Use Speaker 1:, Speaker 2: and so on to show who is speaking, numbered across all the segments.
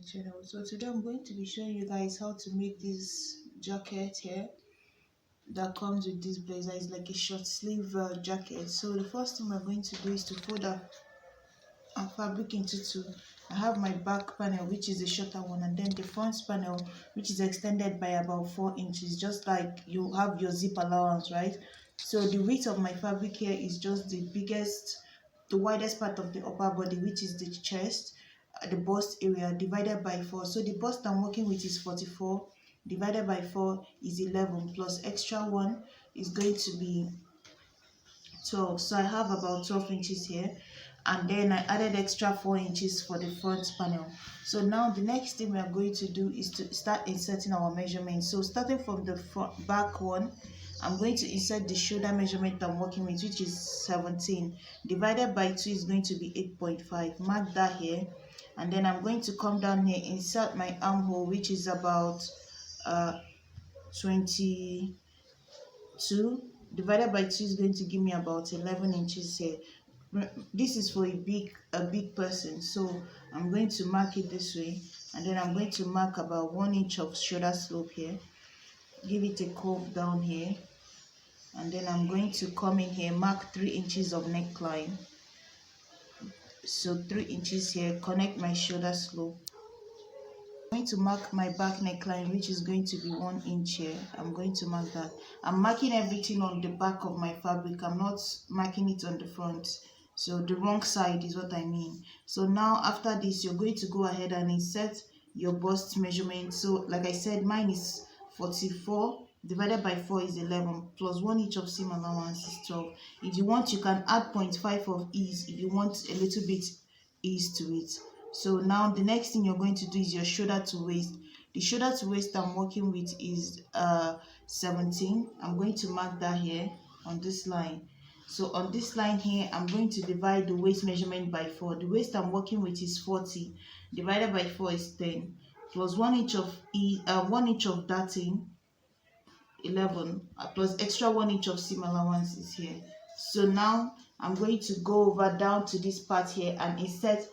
Speaker 1: channel. So today I'm going to be showing you guys how to make this jacket here that comes with this blazer. It's like a short sleeve jacket. So the first thing we're going to do is to fold our fabric into two. I have my back panel, which is the shorter one, and then the front panel, which is extended by about 4 inches, just like you have your zip allowance, right? So the width of my fabric here is just the widest part of the upper body, which is the chest, the bust area, divided by 4. So the bust I'm working with is 44, divided by 4 is 11, plus extra 1 is going to be 12. So I have about 12 inches here, and then I added extra 4 inches for the front panel. So now the next thing we are going to do is to start inserting our measurements. So starting from the front back one, I'm going to insert the shoulder measurement I'm working with, which is 17, divided by 2 is going to be 8.5. Mark that here, and then I'm going to come down here, insert my armhole, which is about 22, divided by 2 is going to give me about 11 inches here. This is for a big person, so I'm going to mark it this way, and then I'm going to mark about 1 inch of shoulder slope here, give it a curve down here, and then I'm going to come in here, mark 3 inches of neckline. So 3 inches here, connect my shoulder slope. I'm going to mark my back neckline, which is going to be 1 inch here. I'm going to mark that. I'm marking everything on the back of my fabric. I'm not marking it on the front. So the wrong side is what I mean. So now after this, you're going to go ahead and insert your bust measurement. So like I said, mine is 44, divided by 4 is 11, plus 1 inch of seam allowance is 12. If you want, you can add 0.5 of ease if you want a little bit ease to it. So now the next thing you're going to do is your shoulder to waist. The shoulder to waist I'm working with is 17. I'm going to mark that here on this line. So on this line here, I'm going to divide the waist measurement by 4. The waist I'm working with is 40, divided by 4 is 10, plus 1 inch of 1 inch of darting, 11, plus extra 1 inch of seam allowance is here. So now I'm going to go over down to this part here and insert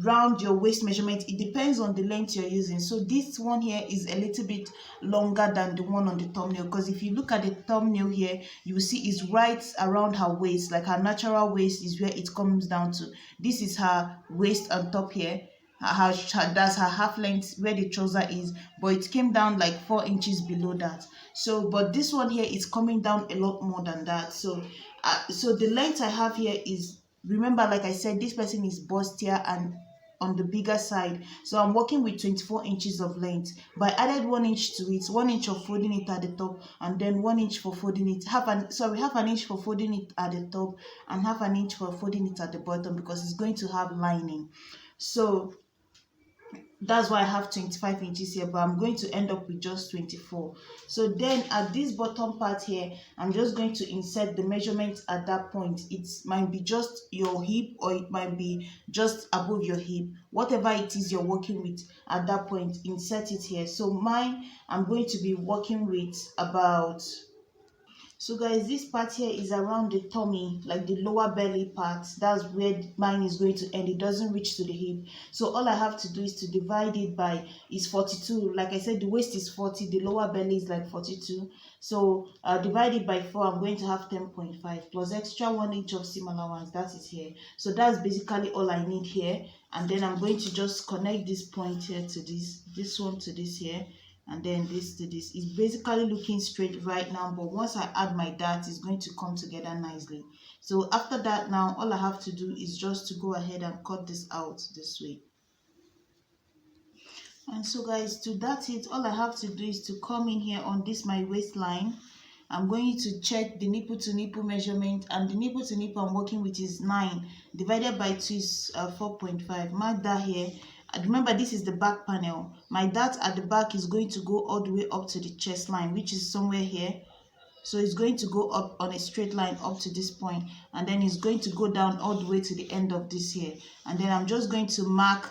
Speaker 1: round your waist measurement. It depends on the length you're using. So this one here is a little bit longer than the one on the thumbnail, because if you look at the thumbnail here, you will see it's right around her waist, like her natural waist is where it comes down to. This is her waist on top here. That's her half length where the trouser is, but it came down like 4 inches below that. So but this one here is coming down a lot more than that. So the length I have here is, remember, like I said, this person is bustier and on the bigger side, so I'm working with 24 inches of length, but I added 1 inch to it, 1 inch of folding it at the top, and then 1 inch for folding it, half an inch for folding it at the top and half an inch for folding it at the bottom, because it's going to have lining. So that's why I have 25 inches here, but I'm going to end up with just 24. So then at this bottom part here, I'm just going to insert the measurement at that point. It might be just your hip, or it might be just above your hip. Whatever it is you're working with at that point, insert it here. So mine, I'm going to be working with about, so guys, this part here is around the tummy, like the lower belly part. That's where mine is going to end. It doesn't reach to the hip. So all I have to do is to divide it by, is 42. Like I said, the waist is 40, the lower belly is like 42. So divided by 4, I'm going to have 10.5, plus extra 1 inch of seam allowance. That is here. So that's basically all I need here. And then I'm going to just connect this point here to this one to this here, and then this to this. It's basically looking straight right now, but once I add my dart, it's going to come together nicely. So after that, now all I have to do is just to go ahead and cut this out this way. And so guys, to dart it, all I have to do is to come in here on this my waistline. I'm going to check the nipple to nipple measurement, and the nipple to nipple I'm working with is 9, divided by 2 is 4.5. Mark that here. Remember, this is the back panel. My dart at the back is going to go all the way up to the chest line, which is somewhere here. So it's going to go up on a straight line up to this point, and then it's going to go down all the way to the end of this here. And then I'm just going to mark,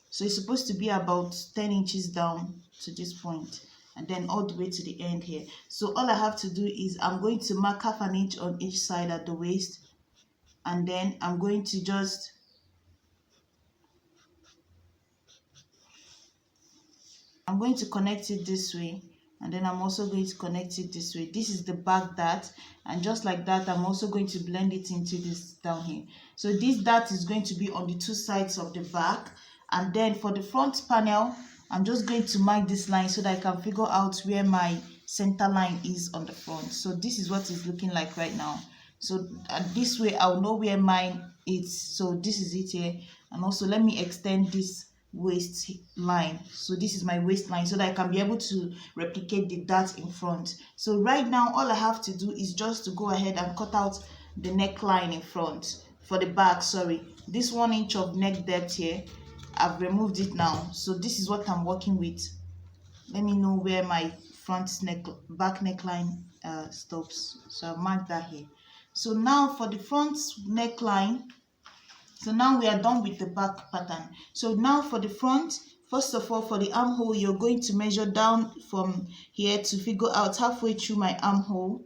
Speaker 1: so it's supposed to be about 10 inches down to this point, and then all the way to the end here. So all I have to do is I'm going to mark half an inch on each side at the waist, and then I'm going to just I'm going to connect it this way, and then I'm also going to connect it this way. This is the back dart, and just like that, I'm also going to blend it into this down here. So this dart is going to be on the two sides of the back, and then for the front panel, I'm just going to mark this line so that I can figure out where my center line is on the front. So this is what it's looking like right now. So this way I'll know where mine is. So this is it here, and also let me extend this waist line. So this is my waistline so that I can be able to replicate the dart in front. So right now all I have to do is just to go ahead and cut out the neckline in front for the back. Sorry, this 1 inch of neck depth here, I've removed it now. So this is what I'm working with. Let me know where my back neckline stops. So I'll mark that here. So now for the front neckline, so now we are done with the back pattern. So now for the front, first of all, for the armhole, you're going to measure down from here to figure out halfway through my armhole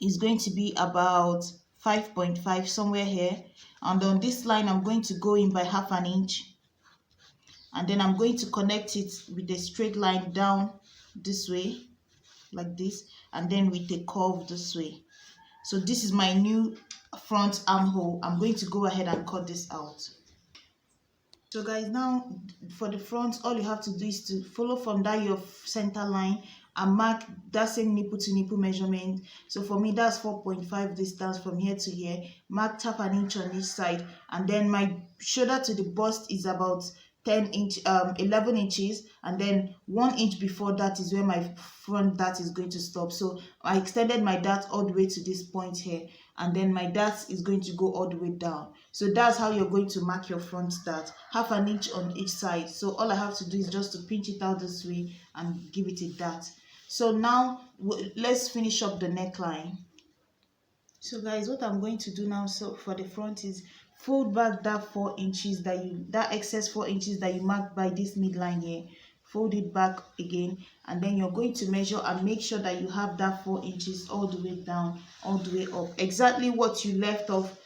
Speaker 1: is going to be about 5.5 somewhere here. And on this line, I'm going to go in by 1/2 inch. And then I'm going to connect it with a straight line down this way, like this, and then with a curve this way. So this is my new front armhole. I'm going to go ahead and cut this out. So guys, now for the front, all you have to do is to follow from that your center line and mark that same nipple to nipple measurement. So for me, that's 4.5 distance from here to here. Mark 1/2 inch on each side, and then my shoulder to the bust is about 11 inches, and then 1 inch before that is where my front dart is going to stop. So I extended my dart all the way to this point here, and then my dart is going to go all the way down. So that's how you're going to mark your front dart, 1/2 inch on each side. So all I have to do is just to pinch it out this way and give it a dart. So now let's finish up the neckline. So guys, what I'm going to do now, so for the front, is fold back that 4 inches that excess 4 inches that you marked by this midline here. Fold it back again, and then you're going to measure and make sure that you have that 4 inches all the way down, all the way up. Exactly what you left off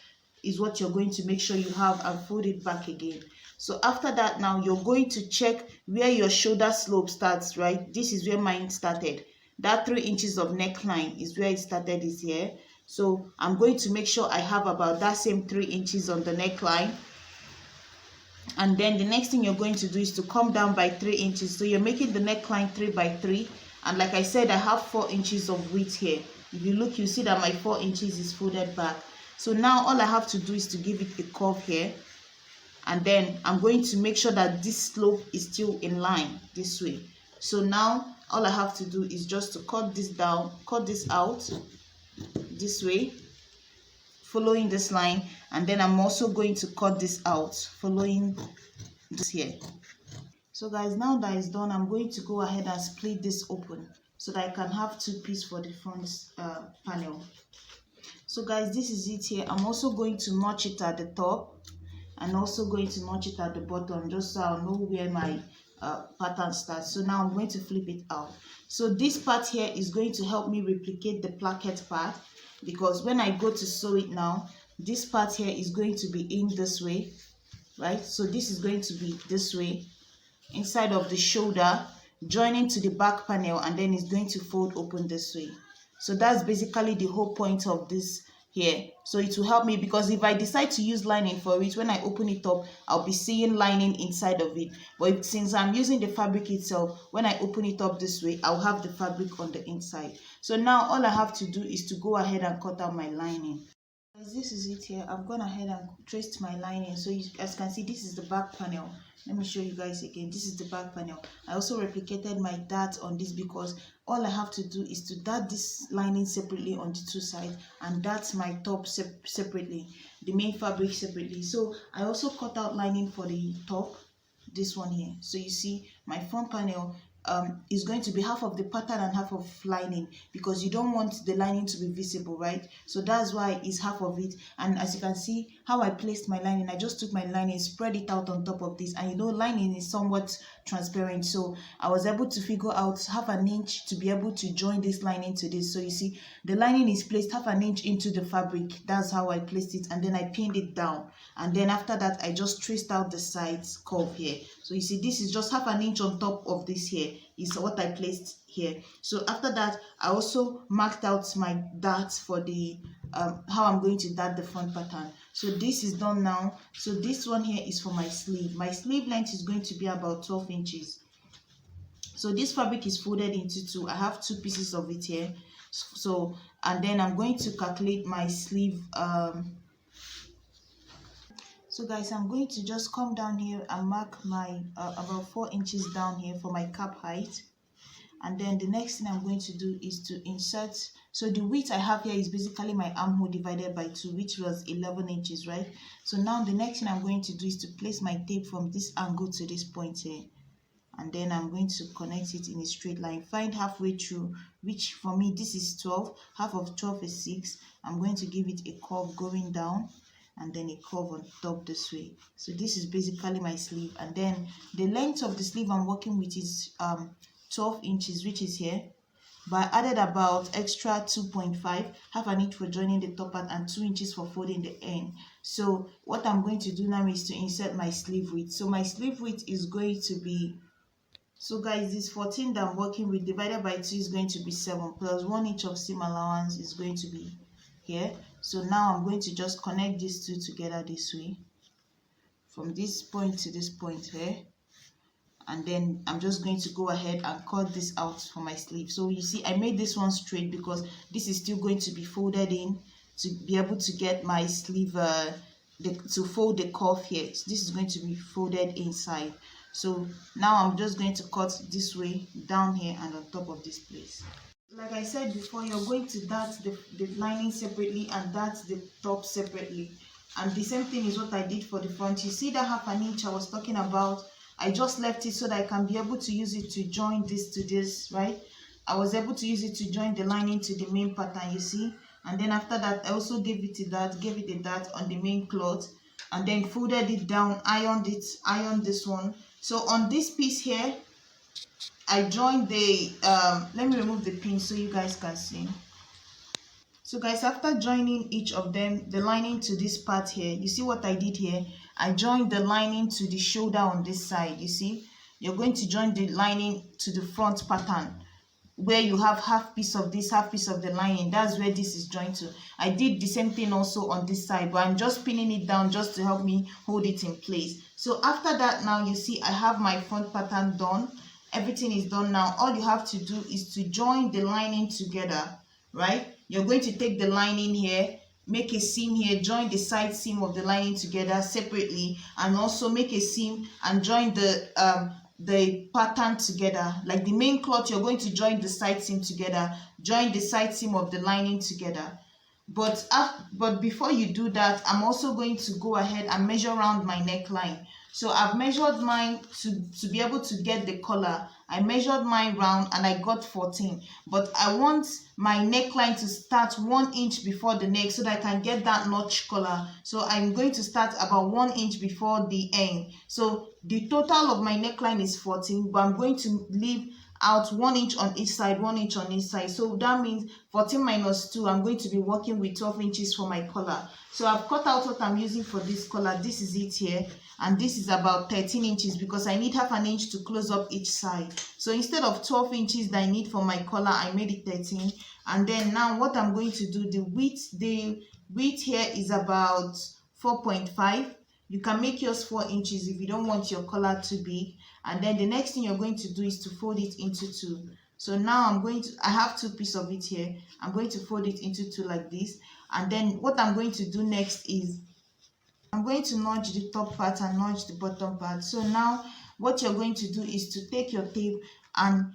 Speaker 1: is what you're going to make sure you have, and fold it back again. So after that, now you're going to check where your shoulder slope starts, right? This is where mine started. That 3 inches of neckline is where it started, is here. So I'm going to make sure I have about that same 3 inches on the neckline. And then the next thing you're going to do is to come down by 3 inches. So you're making the neckline 3 by 3. And like I said, I have 4 inches of width here. If you look, you see that my 4 inches is folded back. So now all I have to do is to give it a curve here. And then I'm going to make sure that this slope is still in line this way. So now all I have to do is just to cut this down, cut this out this way, following this line, and then I'm also going to cut this out following this here. So guys, now that it's done, I'm going to go ahead and split this open so that I can have 2 pieces for the front panel. So guys, this is it here. I'm also going to notch it at the top and also going to notch it at the bottom, just so I'll know where my pattern starts. So now I'm going to flip it out. So this part here is going to help me replicate the placket part, because when I go to sew it now, this part here is going to be in this way, right? So this is going to be this way, inside of the shoulder, joining to the back panel, and then it's going to fold open this way. So that's basically the whole point of this here. So it will help me, because if I decide to use lining for it, when I open it up, I'll be seeing lining inside of it. But since I'm using the fabric itself, when I open it up this way, I'll have the fabric on the inside. So now all I have to do is to go ahead and cut out my lining. This is it here. I've gone ahead and traced my lining. So as you can see, this is the back panel. Let me show you guys again. This is the back panel. I also replicated my dart on this, because all I have to do is to dart this lining separately on the 2 sides, and that's my top separately, the main fabric separately. So I also cut out lining for the top, this one here. So you see my front panel is going to be half of the pattern and half of lining, because you don't want the lining to be visible, right? So that's why it's half of it. And as you can see, how I placed my lining, I just took my lining, spread it out on top of this, and you know lining is somewhat transparent, so I was able to figure out half an inch to be able to join this lining to this. So you see the lining is placed half an inch into the fabric. That's how I placed it, and then I pinned it down, and then after that I just traced out the sides curve here. So you see this is just half an inch on top of this here is what I placed here. So after that I also marked out my darts for the how I'm going to dart the front pattern. So this is done now. So this one here is for my sleeve. My sleeve length is going to be about 12 inches. So this fabric is folded into two. I have two pieces of it here. So and then I'm going to calculate my sleeve. So guys, I'm going to just come down here and mark my about 4 inches down here for my cap height. And then the next thing I'm going to do is to insert. So the width I have here is basically my armhole divided by 2, which was 11 inches, right? So now the next thing I'm going to do is to place my tape from this angle to this point here. And then I'm going to connect it in a straight line. Find halfway through, which for me this is 12. Half of 12 is 6. I'm going to give it a curve going down, and then a curve on top this way. So this is basically my sleeve. And then the length of the sleeve I'm working with is 12 inches, which is here, but I added about extra 2.5, half an inch for joining the top part and 2 inches for folding the end. So what I'm going to do now is to insert my sleeve width. So my sleeve width is going to be, so guys, this 14 that I'm working with divided by 2 is going to be 7, plus 1 inch of seam allowance is going to be here. So now I'm going to just connect these two together this way, from this point to this point here. And then I'm just going to go ahead and cut this out for my sleeve. So you see I made this one straight because this is still going to be folded in to be able to get my sleeve to fold the curve here. So this is going to be folded inside. So now I'm just going to cut this way down here and on top of this place. Like I said before, you're going to dart the lining separately and dart the top separately. And the same thing is what I did for the front. You see that half an inch I was talking about? I just left it so that I can be able to use it to join this to this, right? I was able to use it to join the lining to the main pattern, you see? And then after that, I also gave it a dart on the main cloth, and then folded it down, ironed this one. So on this piece here, I joined the, let me remove the pin so you guys can see. So guys, after joining each of them, the lining to this part here, you see what I did here? I joined the lining to the shoulder on this side, you see? You're going to join the lining to the front pattern, where you have half piece of this, half piece of the lining. That's where this is joined to. I did the same thing also on this side, but I'm just pinning it down just to help me hold it in place. So after that, now you see I have my front pattern done. Everything is done now. All you have to do is to join the lining together, right? You're going to take the lining here, make a seam here, join the side seam of the lining together separately, and also make a seam and join the pattern together. Like the main cloth, you're going to join the side seam together, join the side seam of the lining together. But before you do that, I'm also going to go ahead and measure around my neckline. So I've measured mine to be able to get the collar. I measured mine round and I got 14. But I want my neckline to start 1 inch before the neck so that I can get that notch collar. So I'm going to start about 1 inch before the end. So the total of my neckline is 14, but I'm going to leave out 1 inch on each side, 1 inch on each side. So that means 14 minus 2, I'm going to be working with 12 inches for my collar. So I've cut out what I'm using for this collar. This is it here, and this is about 13 inches because I need half an inch to close up each side. So instead of 12 inches that I need for my collar, I made it 13. And then now what I'm going to do, the width here is about 4.5. You can make yours 4 inches if you don't want your collar too big. And then the next thing you're going to do is to fold it into 2. So now I have 2 pieces of it here. I'm going to fold it into 2 like this. And then what I'm going to do next is I'm going to notch the top part and notch the bottom part. So now what you're going to do is to take your tape and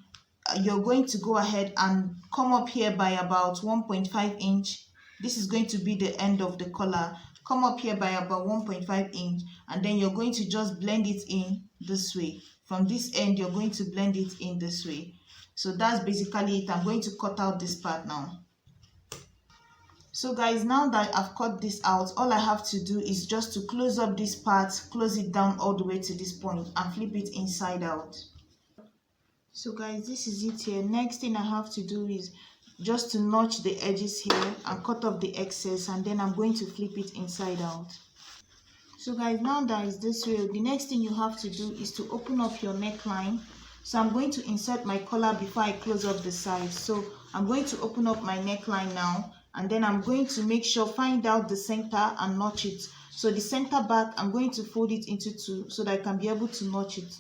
Speaker 1: you're going to go ahead and come up here by about 1.5 inch. This is going to be the end of the collar. Come up here by about 1.5 inch, and then you're going to just blend it in this way. From this end, you're going to blend it in this way. So that's basically it. I'm going to cut out this part now. So guys, now that I've cut this out, all I have to do is just to close up this part, close it down all the way to this point and flip it inside out. So guys, this is it here. Next thing I have to do is just to notch the edges here and cut off the excess, and then I'm going to flip it inside out. So guys, now that is this way, the next thing you have to do is to open up your neckline. So I'm going to insert my collar before I close up the sides. So I'm going to open up my neckline now, and then I'm going to make sure, find out the center and notch it. So the center back, I'm going to fold it into two so that I can be able to notch it.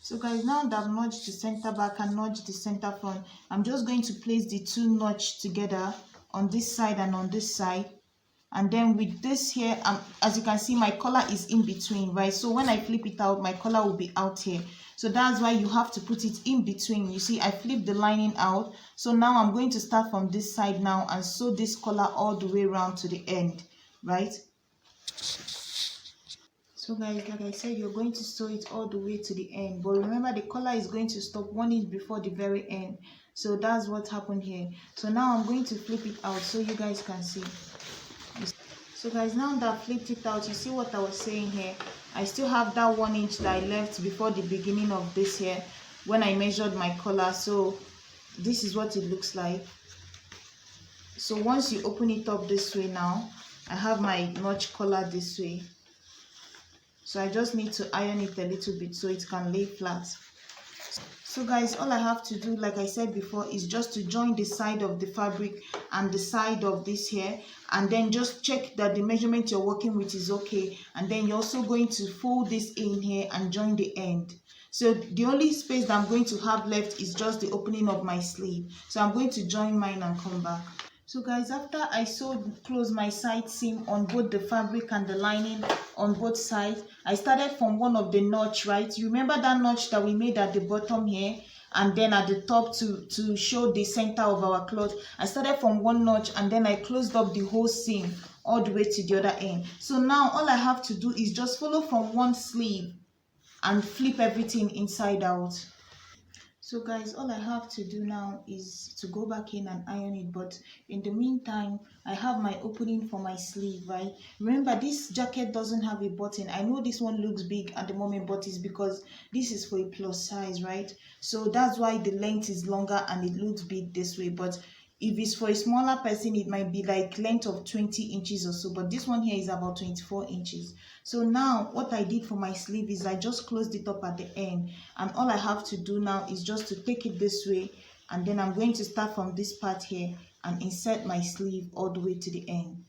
Speaker 1: So guys, now that I've notched the center back and notched the center front, I'm just going to place the two notch together on this side and on this side. And then with this here, as you can see, my collar is in between, right? So when I flip it out, my collar will be out here. So that's why you have to put it in between. You see, I flipped the lining out. So now I'm going to start from this side now and sew this collar all the way around to the end, right? So guys, like I said, you're going to sew it all the way to the end. But remember, the collar is going to stop 1 inch before the very end. So that's what happened here. So now I'm going to flip it out so you guys can see. So guys, now that I flipped it out, you see what I was saying here? I still have that 1 inch that I left before the beginning of this here when I measured my collar. So this is what it looks like. So once you open it up this way now, I have my notch collar this way. So I just need to iron it a little bit so it can lay flat. So guys, all I have to do, like I said before, is just to join the side of the fabric and the side of this here, and then just check that the measurement you're working with is okay. And then you're also going to fold this in here and join the end. So the only space that I'm going to have left is just the opening of my sleeve. So I'm going to join mine and come back. So guys, after I sewed close my side seam on both the fabric and the lining on both sides, I started from one of the notch, right? You remember that notch that we made at the bottom here and then at the top to show the center of our cloth? I started from one notch and then I closed up the whole seam all the way to the other end. So now all I have to do is just follow from one sleeve and flip everything inside out. So guys, all I have to do now is to go back in and iron it, but in the meantime, I have my opening for my sleeve, right? Remember, this jacket doesn't have a button. I know this one looks big at the moment, but it's because this is for a plus size, right? So that's why the length is longer and it looks big this way. But if it's for a smaller person, it might be like length of 20 inches or so, but this one here is about 24 inches. So now what I did for my sleeve is I just closed it up at the end, and all I have to do now is just to take it this way, and then I'm going to start from this part here and insert my sleeve all the way to the end.